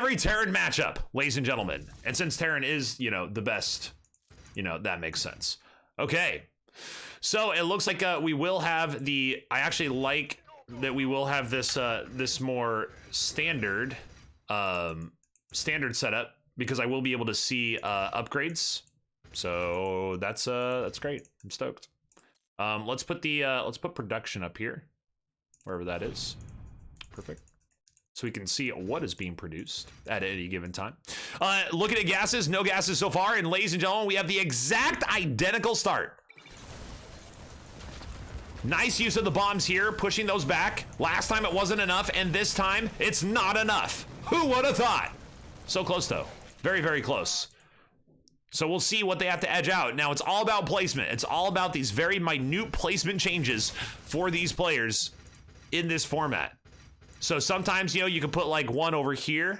every Terran matchup, ladies and gentlemen. And since Terran is, you know, the best, you know, that makes sense. Okay. So it looks like we will have the, I actually like that we will have this this more standard standard setup, because I will be able to see upgrades. So that's great. I'm stoked. Let's put production up here, wherever that is. Perfect. So we can see what is being produced at any given time. Looking at gases, no gases so far, and ladies and gentlemen, we have the exact identical start. Nice use of the bombs here, pushing those back. Last time it wasn't enough, and this time it's not enough. Who would have thought? So close though, very, very close. So we'll see what they have to edge out. Now it's all about placement. It's all about these very minute placement changes for these players in this format. So sometimes, you know, you can put like one over here.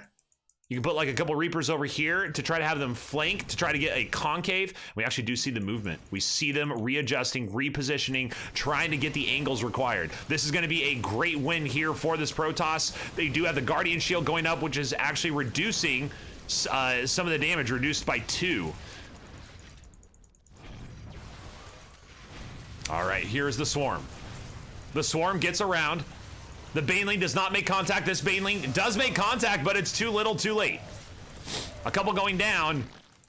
You can put like a couple Reapers over here to try to have them flank, to try to get a concave. We actually do see the movement. We see them readjusting, repositioning, trying to get the angles required. This is going to be a great win here for this Protoss. They do have the Guardian Shield going up, which is actually reducing some of the damage, reduced by 2. All right, here's the Swarm. The Swarm gets around. The Baneling does not make contact. This Baneling does make contact, but it's too little, too late. A couple going down,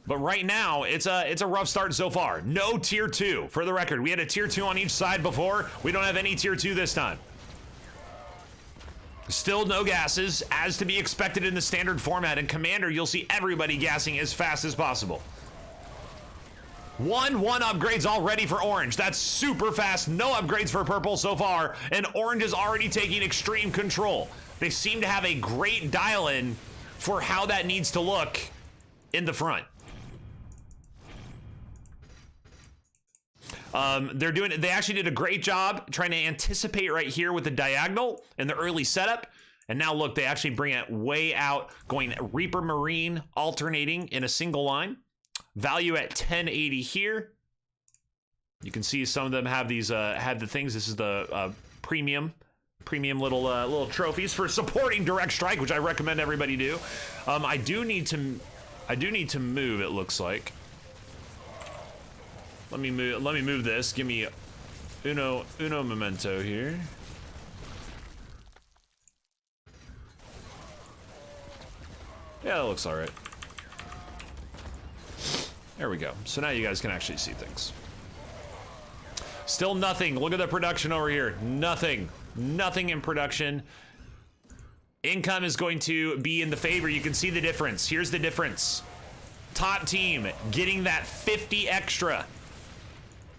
but right now it's a rough start so far. No tier 2, for the record. We had a tier 2 on each side before. We don't have any tier 2 this time. Still no gases, as to be expected in the standard format. In Commander, you'll see everybody gassing as fast as possible. 1 upgrades already for Orange. That's super fast. No upgrades for Purple so far, and Orange is already taking extreme control. They seem to have a great dial-in for how that needs to look in the front. They actually did a great job trying to anticipate right here with the diagonal in the early setup. And now look, they actually bring it way out, going Reaper Marine alternating in a single line. Value at 1080 here. You can see some of them have these have the things. This is the premium little trophies for supporting direct strike, which I recommend everybody do. I do need to move, it looks like. Let me move this. Give me uno momento here. Yeah, that looks all right. There we go. So now you guys can actually see things. Still nothing. Look at the production over here. Nothing. Nothing in production. Income is going to be in the favor. You can see the difference. Here's the difference. Top team getting that 50 extra.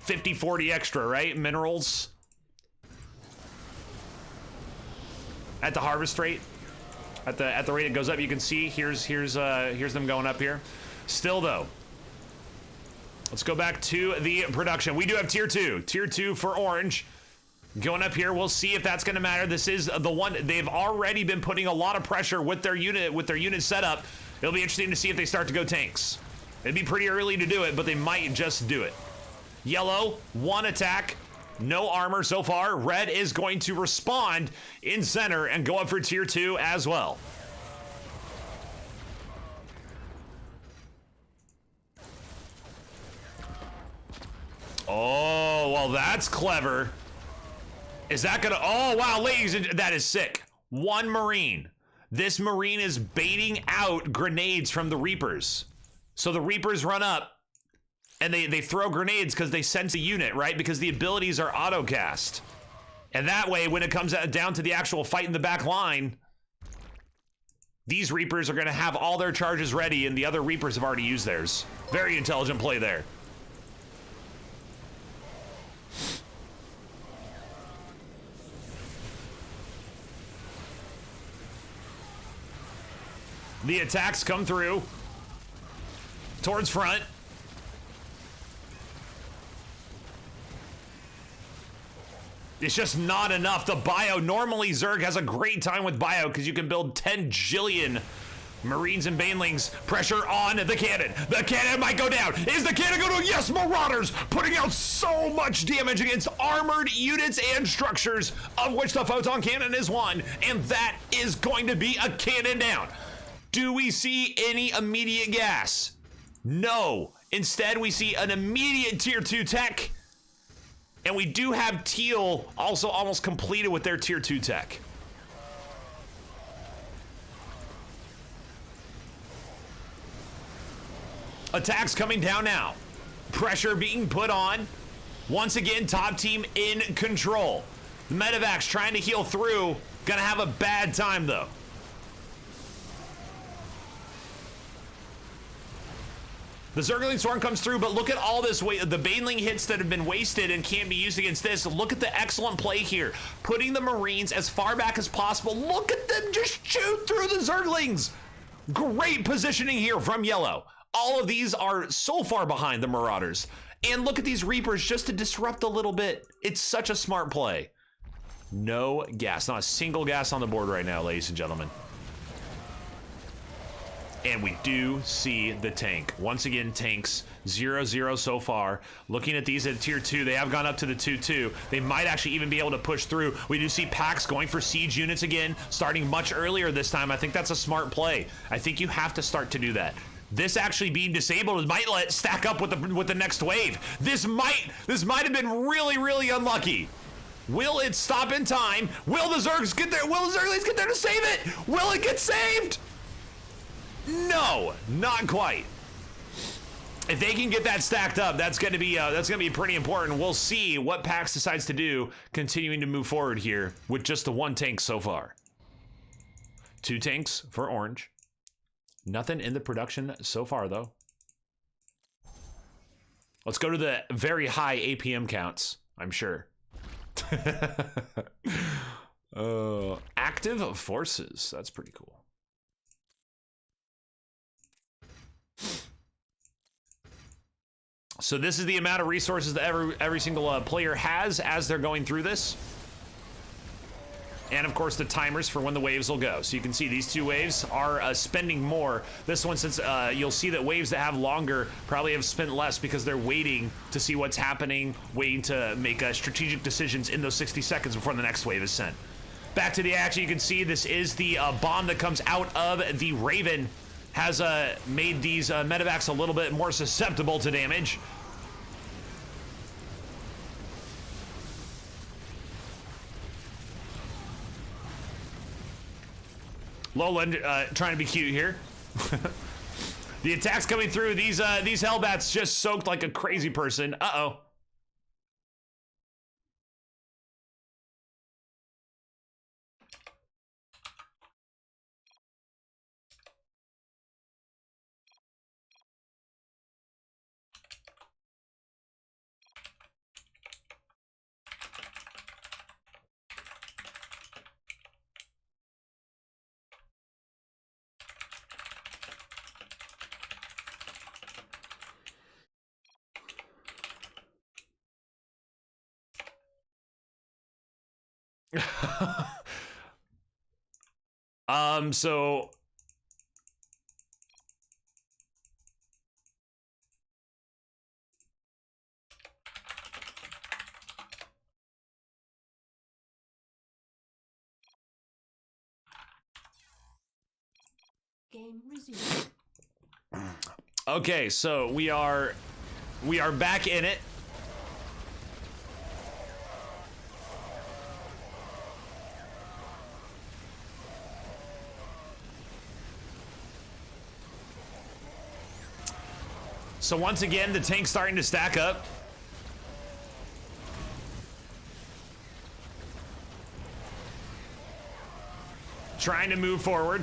50, 40 extra, right? Minerals. At the harvest rate. At the rate it goes up, you can see here's them going up here. Still though. Let's go back to the production. We do have tier 2. Tier 2 for Orange. Going up here, we'll see if that's going to matter. This is the one they've already been putting a lot of pressure with their unit setup. It'll be interesting to see if they start to go tanks. It'd be pretty early to do it, but they might just do it. Yellow, 1 attack, no armor so far. Red is going to respond in center and go up for tier 2 as well. Oh, well, that's clever. Is that gonna, oh, wow, ladies, that is sick. 1 Marine. This Marine is baiting out grenades from the Reapers. So the Reapers run up and they throw grenades because they sense a unit, right? Because the abilities are auto-cast. And that way, when it comes down to the actual fight in the back line, these Reapers are gonna have all their charges ready and the other Reapers have already used theirs. Very intelligent play there. The attacks come through towards front. It's just not enough. The bio, normally Zerg has a great time with bio because you can build 10 jillion Marines and Banelings. Pressure on the cannon. The cannon might go down. Is the cannon going to? Yes, Marauders putting out so much damage against armored units and structures, of which the photon cannon is one, and that is going to be a cannon down. Do we see any immediate gas? No. Instead, we see an immediate tier 2 tech. And we do have Teal also almost completed with their tier 2 tech. Attacks coming down now. Pressure being put on. Once again, top team in control. The Medivacs trying to heal through. Gonna have a bad time though. The Zergling Storm comes through, but look at all this weight. The Baneling hits that have been wasted and can't be used against this. Look at the excellent play here. Putting the Marines as far back as possible. Look at them just shoot through the Zerglings. Great positioning here from Yellow. All of these are so far behind the Marauders. And look at these Reapers just to disrupt a little bit. It's such a smart play. No gas, not a single gas on the board right now, ladies and gentlemen. And we do see the tank. Once again, tanks 0-0 so far. Looking at these at tier 2, they have gone up to the 2-2. They might actually even be able to push through. We do see packs going for siege units again, starting much earlier this time. I think that's a smart play. I think you have to start to do that. This actually being disabled might let stack up with the next wave. This might have been really, really unlucky. Will it stop in time? Will the Zergs get there? Will the Zerglings get there to save it? Will it get saved? No, not quite. If they can get that stacked up, that's gonna be pretty important. We'll see what PAX decides to do, continuing to move forward here with just the one tank so far. 2 tanks for Orange. Nothing in the production so far though. Let's go to the very high APM counts, I'm sure. Active forces, that's pretty cool. So this is the amount of resources that every single player has as they're going through this. And of course the timers for when the waves will go. So you can see these 2 waves are spending more. This one, since you'll see that waves that have longer probably have spent less because they're waiting to see what's happening, waiting to make strategic decisions in those 60 seconds before the next wave is sent. Back to the action, you can see this is the bomb that comes out of the Raven. Has made these Medivacs a little bit more susceptible to damage. Lowland trying to be cute here. The attacks coming through. These Hellbats just soaked like a crazy person. Uh-oh. So game resumed. okay, so we are back in it. So once again, the tank's starting to stack up. Trying to move forward.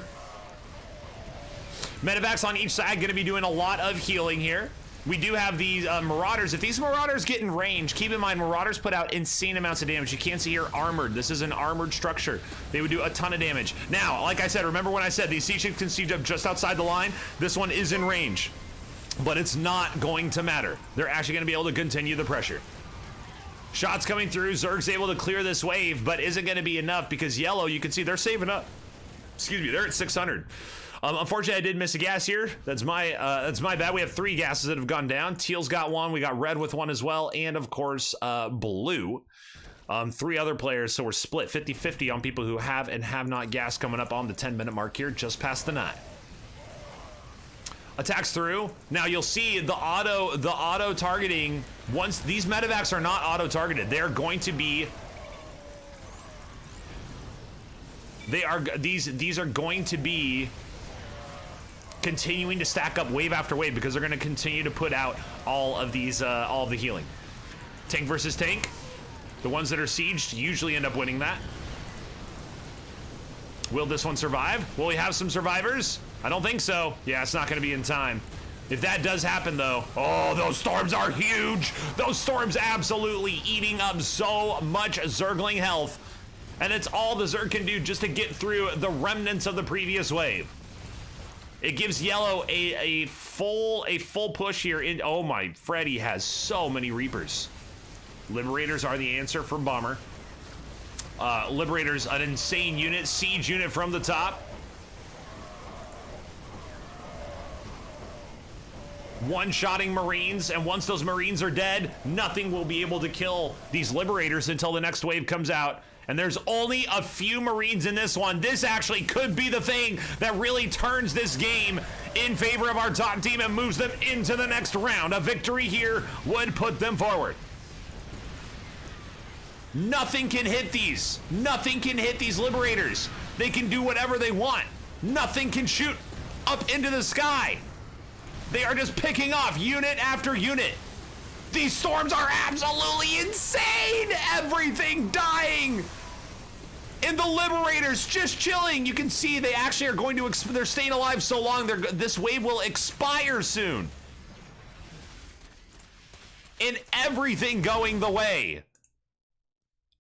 Medivacs on each side going to be doing a lot of healing here. We do have these Marauders. If these Marauders get in range, keep in mind Marauders put out insane amounts of damage. You can't see here armored. This is an armored structure. They would do a ton of damage. Now, like I said, remember when I said these siege can siege up just outside the line? This one is in range. But it's not going to matter. They're actually going to be able to continue the pressure. Shots coming through. Zerg's able to clear this wave, but isn't going to be enough because Yellow, you can see they're saving up. Excuse me, they're at 600. Unfortunately, I did miss a gas here. That's my bad. We have 3 gases that have gone down. Teal's got 1. We got Red with 1 as well. And of course, Blue. 3 other players, so we're split 50-50 on people who have and have not gas coming up on the 10-minute mark here, just past the 9. attacks through. Now you'll see the auto targeting. Once these medevacs are not auto targeted, they're going to be. These are going to be continuing to stack up wave after wave because they're going to continue to put out all of these all of the healing. Tank versus tank. The ones that are sieged usually end up winning that. Will this one survive? Will we have some survivors? I don't think so. Yeah, it's not going to be in time. If that does happen, though, oh, those storms are huge. Those storms absolutely eating up so much Zergling health. And it's all the Zerg can do just to get through the remnants of the previous wave. It gives yellow a full push here. Oh my, Freddy has so many Reapers. Liberators are the answer for Bomber. Liberators, an insane unit, siege unit from the top. One-shotting Marines, and once those Marines are dead, nothing will be able to kill these Liberators until the next wave comes out. And there's only a few Marines in this one. This actually could be the thing that really turns this game in favor of our top team and moves them into the next round. A victory here would put them forward. Nothing can hit these. Nothing can hit these Liberators. They can do whatever they want. Nothing can shoot up into the sky. They are just picking off unit after unit. These storms are absolutely insane. Everything dying. And the Liberators just chilling. You can see they actually are going to, they're staying alive so long, this wave will expire soon. And everything going the way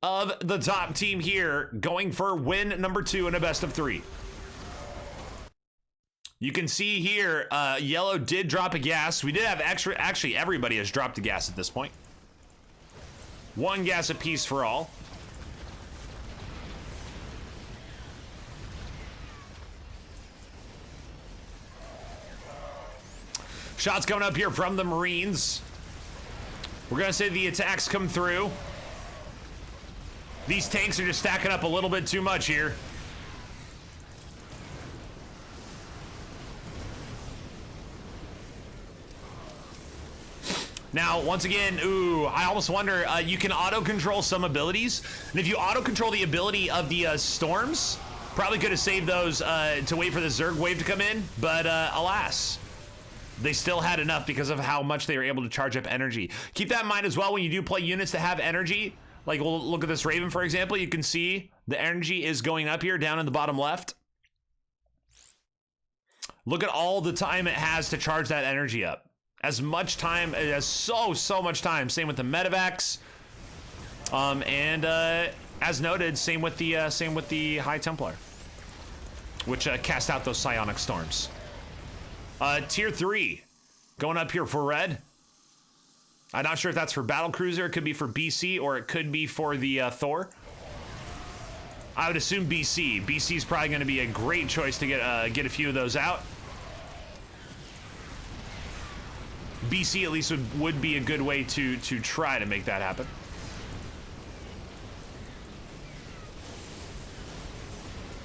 of the top team here, going for win number 2 in a best of 3. You can see here, yellow did drop a gas. We did have extra, actually everybody has dropped a gas at this point. 1 gas apiece for all. Shots coming up here from the Marines. We're gonna say the attacks come through. These tanks are just stacking up a little bit too much here. Now, once again, ooh, I almost wonder, you can auto-control some abilities, and if you auto-control the ability of the storms, probably could have saved those to wait for the Zerg wave to come in, but alas, they still had enough because of how much they were able to charge up energy. Keep that in mind as well when you do play units that have energy. Like, we'll look at this Raven, for example. You can see the energy is going up here, down in the bottom left. Look at all the time it has to charge that energy up. As much time, it has so much time. Same with the medevacs. As noted, same with the High Templar, which cast out those psionic storms. Tier 3, going up here for red. I'm not sure if that's for Battlecruiser. It could be for BC, or it could be for the Thor. I would assume BC. BC is probably going to be a great choice to get a few of those out. BC at least would be a good way to try to make that happen.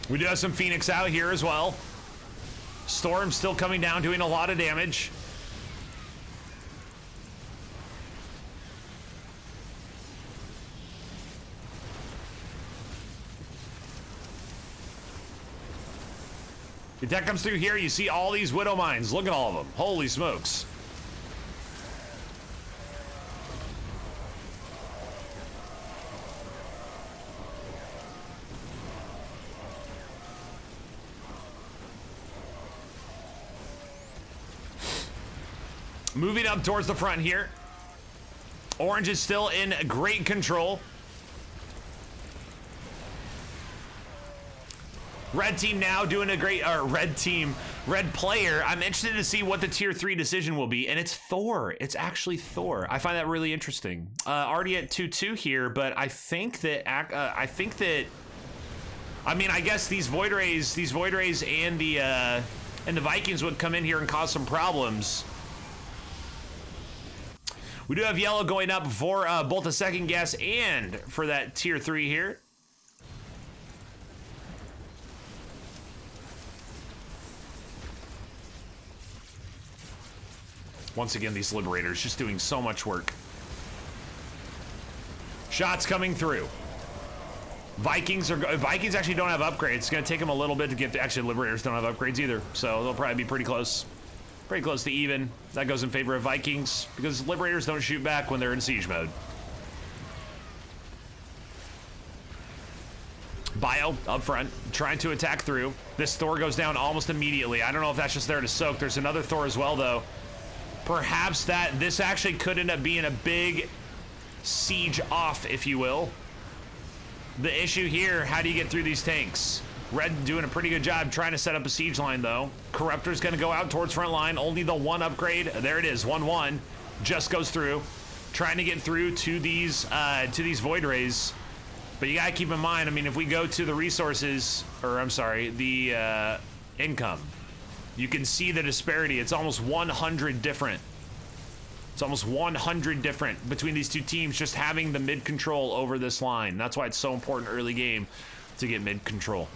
We do have some Phoenix out here as well. Storm still coming down, doing a lot of damage. The deck comes through here, you see all these Widow Mines. Look at all of them. Holy smokes. Moving up towards the front here. Orange is still in great control. Red team now doing a great, red player. I'm interested to see what the tier 3 decision will be, and it's Thor. It's actually Thor. I find that really interesting. Already at 2-2 here, but I think that, I mean, I guess these Void Rays and the Vikings would come in here and cause some problems. We do have yellow going up for both the second gas and for that tier 3 here. Once again, these Liberators just doing so much work. Shots coming through. Vikings actually don't have upgrades. It's going to take them a little bit to get to... Actually, Liberators don't have upgrades either, so they'll probably be pretty close. Pretty close to even. That goes in favor of Vikings, because Liberators don't shoot back when they're in siege mode. Bio up front, trying to attack through. This Thor goes down almost immediately. I don't know if that's just there to soak. There's another Thor as well, though. Perhaps this actually could end up being a big siege off, if you will. The issue here, how do you get through these tanks? Red doing a pretty good job trying to set up a siege line, though. Corruptor's going to go out towards front line. Only the one upgrade. There it is, 1-1. Just goes through. Trying to get through to these Void Rays. But you got to keep in mind, I mean, if we go to the resources, or I'm sorry, the income, you can see the disparity. It's almost 100 different. It's almost 100 different between these two teams just having the mid control over this line. That's why it's so important early game to get mid control.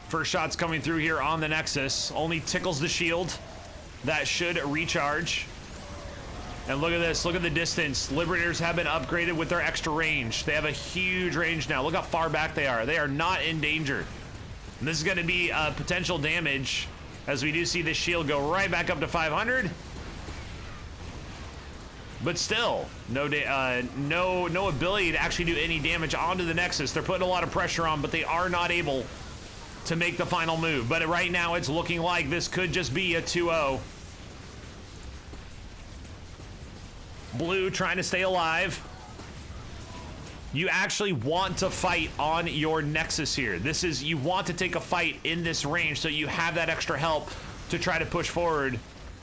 First shot's coming through here on the Nexus. Only tickles the shield. That should recharge. And look at this, look at the distance. Liberators have been upgraded with their extra range. They have a huge range now. Look how far back they are. They are not in danger. And this is going to be potential damage, as we do see this shield go right back up to 500. But still, no ability to actually do any damage onto the Nexus. They're putting a lot of pressure on, but they are not able to make the final move. But right now, it's looking like this could just be a 2-0. Blue trying to stay alive. You actually want to fight on your Nexus here. This is, you want to take a fight in this range so you have that extra help to try to push forward.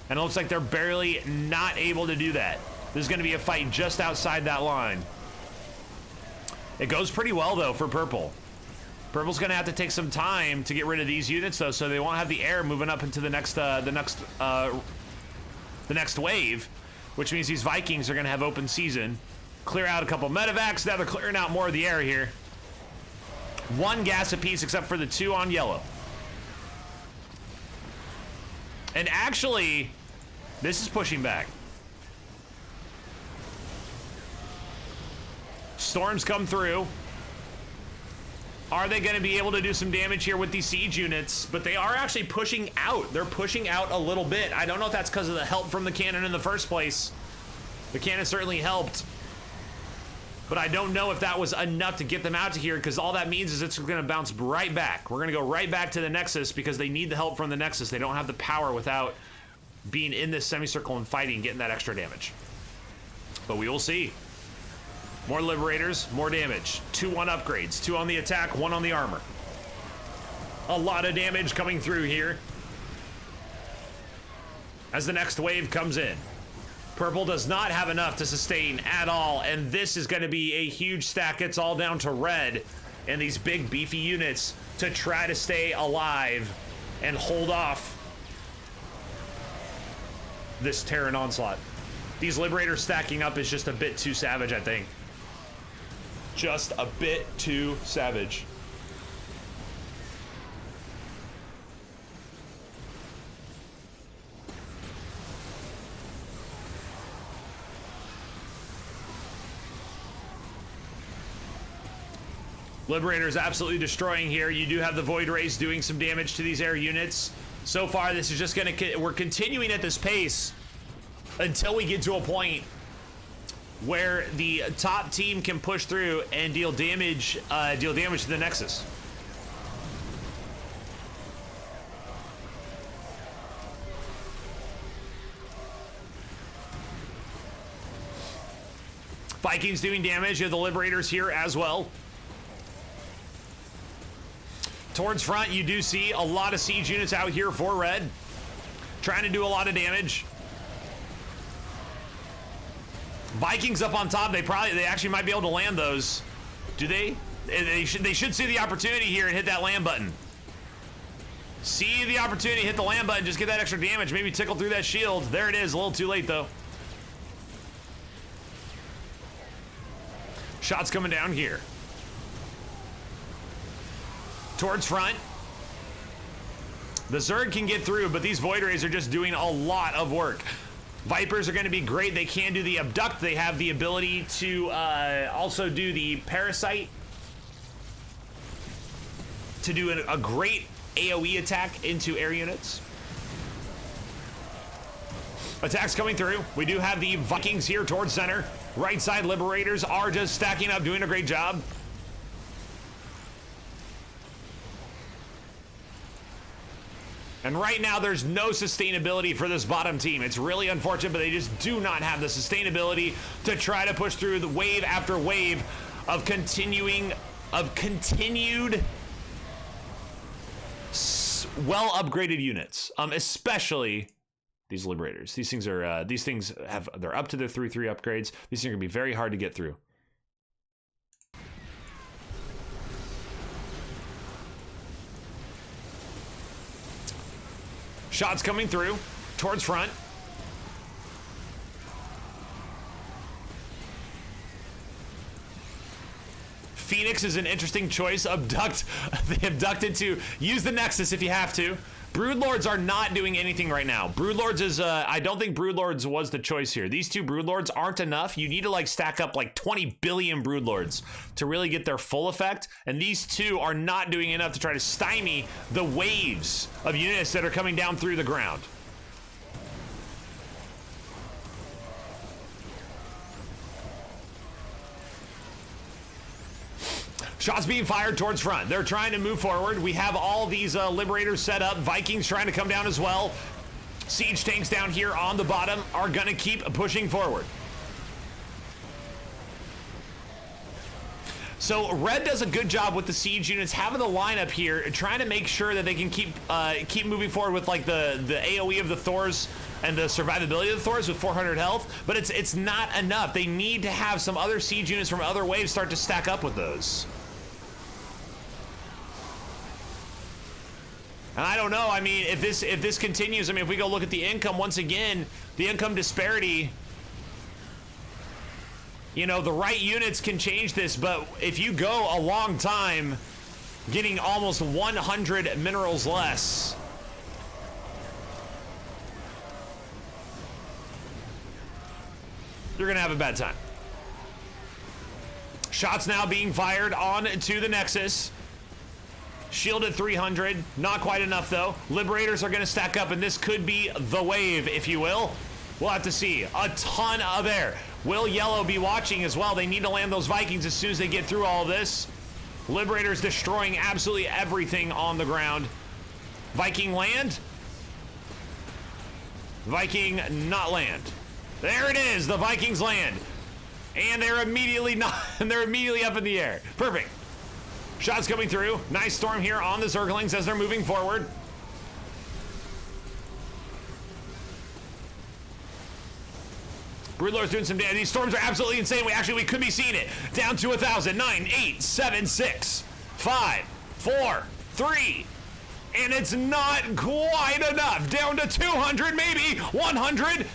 And it looks like they're barely not able to do that. This is going to be a fight just outside that line. It goes pretty well, though, for Purple. Purple's going to have to take some time to get rid of these units, though, so they won't have the air moving up into the next wave. Which means these Vikings are going to have open season. Clear out a couple medevacs. Now they're clearing out more of the air here. One gas apiece except for the two on yellow. And actually, this is pushing back. Storms come through. Are they going to be able to do some damage here with these siege units? But they are actually pushing out. They're pushing out a little bit. I don't know if that's because of the help from the cannon in the first place. The cannon certainly helped. But I don't know if that was enough to get them out to here, because all that means is it's going to bounce right back. We're going to go right back to the Nexus because they need the help from the Nexus. They don't have the power without being in this semicircle and fighting, getting that extra damage. But we will see. More Liberators, more damage. 2-1 upgrades. 2 on the attack, 1 on the armor. A lot of damage coming through here as the next wave comes in. Purple does not have enough to sustain at all, and this is going to be a huge stack. It's all down to red and these big beefy units to try to stay alive and hold off this Terran onslaught. These Liberators stacking up is just a bit too savage, I think. Just a bit too savage. Liberator's absolutely destroying here. You do have the Void Rays doing some damage to these air units. So far, this is just gonna, we're continuing at this pace until we get to a point where the top team can push through and deal damage to the Nexus. Vikings doing damage. You have the Liberators here as well. Towards front, you do see a lot of siege units out here for red, trying to do a lot of damage. Vikings up on top. They actually might be able to land those. Do they? They should see the opportunity here and hit that land button. See the opportunity, hit the land button, just get that extra damage. Maybe tickle through that shield. There it is. A little too late though. Shots coming down here. Towards front. The Zerg can get through, but these Void Rays are just doing a lot of work. Vipers are going to be great. They can do the Abduct. They have the ability to also do the Parasite to do a great AoE attack into air units. Attacks coming through. We do have the Vikings here towards center. Right side Liberators are just stacking up, doing a great job. And right now, there's no sustainability for this bottom team. It's really unfortunate, but they just do not have the sustainability to try to push through the wave after wave of continued well-upgraded units, especially these Liberators. These things are they're up to their 3/3 upgrades. These are gonna be very hard to get through. Shots coming through towards front. Phoenix is an interesting choice. Abduct. They abducted to use the Nexus if you have to. Broodlords are not doing anything right now. Broodlords is, I don't think Broodlords was the choice here. These two Broodlords aren't enough. You need to like stack up like 20 billion Broodlords to really get their full effect. And these two are not doing enough to try to stymie the waves of units that are coming down through the ground. Shots being fired towards front. They're trying to move forward. We have all these Liberators set up. Vikings trying to come down as well. Siege tanks down here on the bottom are gonna keep pushing forward. So Red does a good job with the siege units having the lineup here, trying to make sure that they can keep moving forward with like the AoE of the Thors and the survivability of the Thors with 400 health, but it's not enough. They need to have some other siege units from other waves start to stack up with those. And I don't know, I mean, if this continues, I mean, if we go look at the income once again, the income disparity, you know, the right units can change this, but if you go a long time getting almost 100 minerals less, you're gonna have a bad time. Shots now being fired on to the Nexus. Shield at 300, not quite enough though. Liberators are gonna stack up and this could be the wave, if you will. We'll have to see. A ton of air. Will Yellow be watching as well? They need to land those Vikings as soon as they get through all of this. Liberators destroying absolutely everything on the ground. Viking land. Viking not land. There it is, the Vikings land. And they're immediately they're immediately up in the air. Perfect. Shots coming through. Nice storm here on the Zerglings as they're moving forward. Broodlord's doing some damage. These storms are absolutely insane. We could be seeing it. Down to 1,000. 9, 8, 7, 6, 5, 4, 3. And it's not quite enough. Down to 200, maybe 100.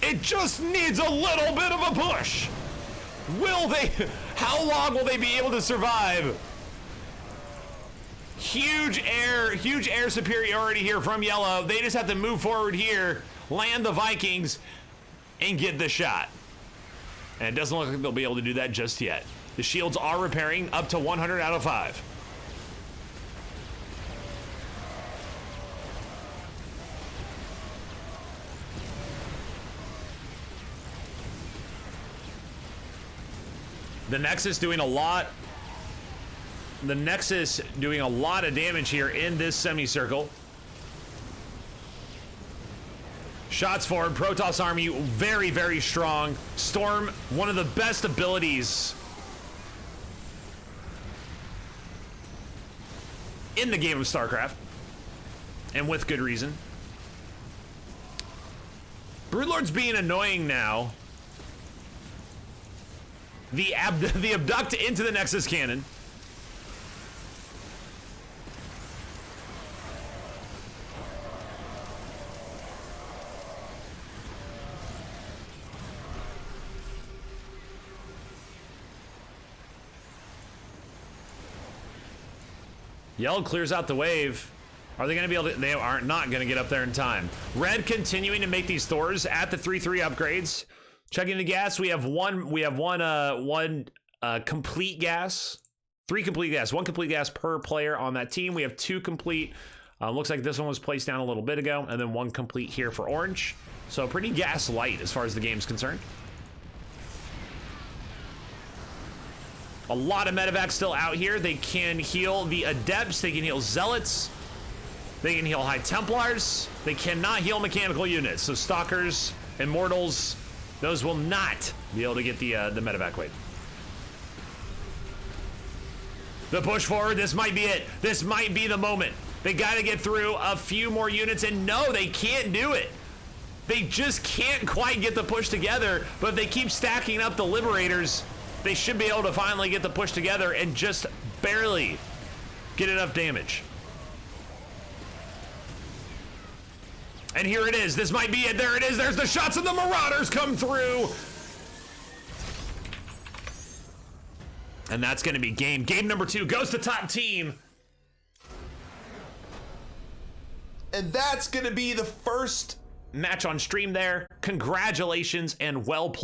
It just needs a little bit of a push. Will they? How long will they be able to survive? Huge air superiority here from Yellow. They just have to move forward here, land the Vikings, and get the shot. And it doesn't look like they'll be able to do that just yet. The shields are repairing up to 100 out of 5. The Nexus doing a lot. The Nexus doing a lot of damage here in this semicircle. Shots forward. Protoss army very, very strong. Storm, one of the best abilities in the game of StarCraft, and with good reason. Broodlord's being annoying now. The abduct into the Nexus cannon. Yellow clears out the wave. Are they going to be able to? They are not going to get up there in time. Red continuing to make these Thors at the 3-3 upgrades. Checking the gas. We have one complete gas. 3 complete gas. 1 complete gas per player on that team. We have 2 complete. Looks like this one was placed down a little bit ago, and then 1 complete here for orange. So pretty gas light as far as the game's concerned. A lot of medevacs still out here. They can heal the adepts. They can heal zealots. They can heal high templars. They cannot heal mechanical units. So stalkers, immortals, those will not be able to get the medevac weight. The push forward. This might be it. This might be the moment. They got to get through a few more units, and no, they can't do it. They just can't quite get the push together. But if they keep stacking up the liberators, they should be able to finally get the push together and just barely get enough damage. And here it is. This might be it. There it is. There's the shots, and the Marauders come through. And that's going to be game. Game number 2 goes to top team. And that's going to be the first match on stream there. Congratulations and well played.